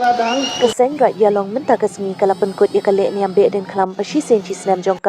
Seiñ Raij Ialong mynta sngi kala pynkut ia lehñiam Behdeiñkhlam shisien shisnem jong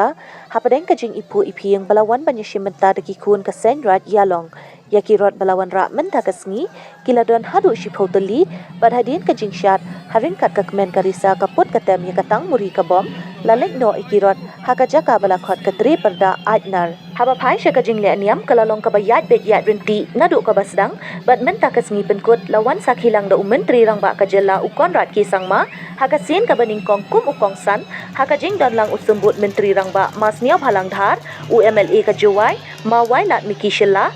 hapdenng jingiphuh iphieng balawan ïashim mynta khun Seiñ Raij Ialong yakirot balawan ra mynta sngi kila don haduh shipho teli badhadin jing syat harin kat kakmen karisa kaput katem yakatang muri kabom lalek no ikirot hakajaka balakhot ke Tre-Pyrda aitnar haba phai jing lehñiam kalalong kabayat bet yat rinti nadu kabasdang bad mynta sngi pynkut lawan Sakhi lang da Myntri Rangbah ka Jylla ukon rat kisang ma hakasin kabaningkong kum ukong san hakajing don lang usumbut Myntri Rangbah ma Sniawbhalang Dhar Elaka ka Jowai ma Wailadmiki Shylla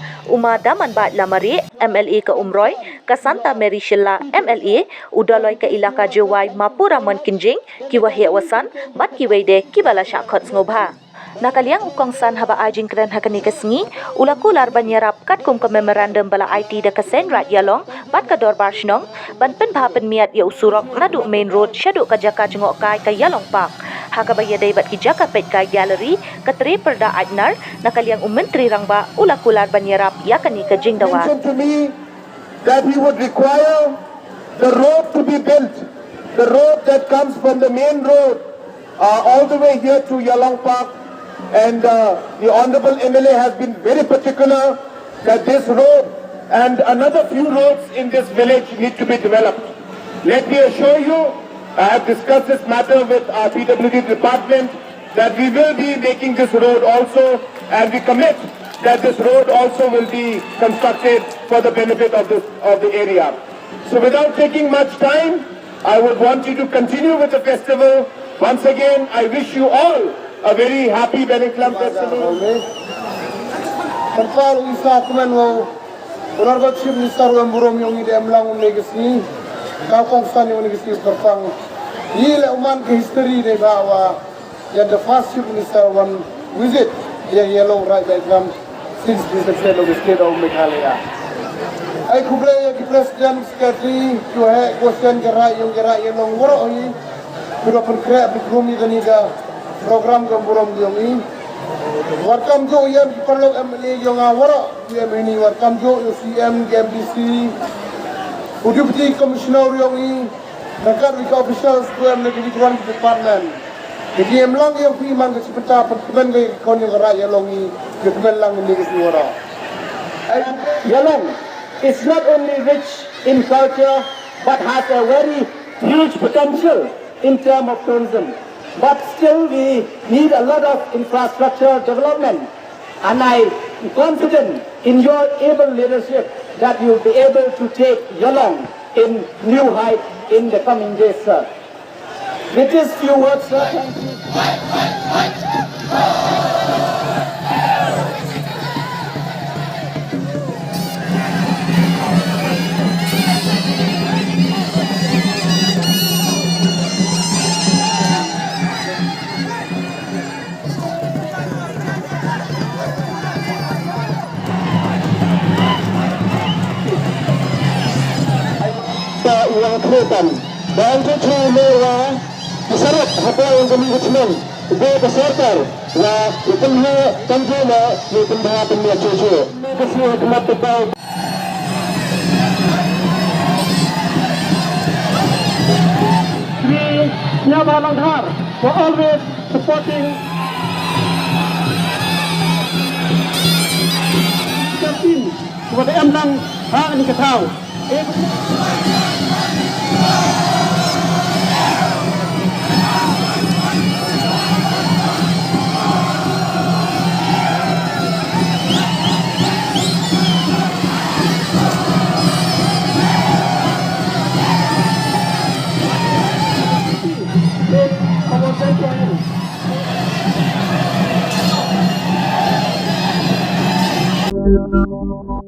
Damanbait Lamare MLA ka Umroy ka Santa Mary Shylla MLA udaloy ka Elaka Jowai ma Puramon Kynjing Waheh Wasan bat kiwede bala syakot ngobha nakaliang ukong san haba ajing keren hakani kesngi ulakular banyarap kat kum ke memorandum bala IT da ka Seiñ Raij Ialong bat ka dorbar shnong ban pen bhapen miat ya usurok nadu main road syadu ka jaka jengok kai ka Ialong Park hakabaya dai bat ki jaka pet ka gallery ka Tre-Pyrda aitnar nakaliang Myntri Rangbah ulakular banyarap yakani ka jing dawa to me that he would require the road to be built, the road that comes from the main road all the way here to Ialong Park. And the Honorable MLA has been very particular that this road and another few roads in this village need to be developed. Let me assure you, I have discussed this matter with our PWD department that we will be making this road also, and we commit that this road also will be constructed for the benefit of the area. So without taking much time, I would want you to continue with the festival. Once again, I wish you all a very happy Behdeiñkhlam festival. Terpal isa kuman wo urarbat ship ni sarwan burom yung ide amlang legacy kau kongsan yung legacy terpang yile uman ke history de bawa ya the first ship ni sarwan visit ya Ialong Raij Ialong since the state of the state of Meghalaya. Ai kuble ya ki president secretary jo hai question gerai Ialong woro hi pura perkra bikumi ganida program gamburam yomi welcome jo yang perlu MLA yang awara yang ini welcome jo UCM GMDC Deputy Commissioner yomi dekat with officials to MLA department jadi emlang yang pi mang ke cipta pertemuan ke kon yang Raij Ialong ni ketemuan lang ni ke suara Ialong is not only rich in culture but has a very huge potential in terms of tourism. But still we need a lot of infrastructure development, and I am confident in your able leadership that you will be able to take Ialong in new height in the coming days, sir. With these few words, sir, thank you. Yang kelihatan dan cuci merah diseret apa yang komitmen ube beserta lah itu tentu lah itu bahagian dia cuci kesini kemat tebal Sniawbhalang Dhar for always supporting campaign kepada emlang hak ini ketau. Thank you.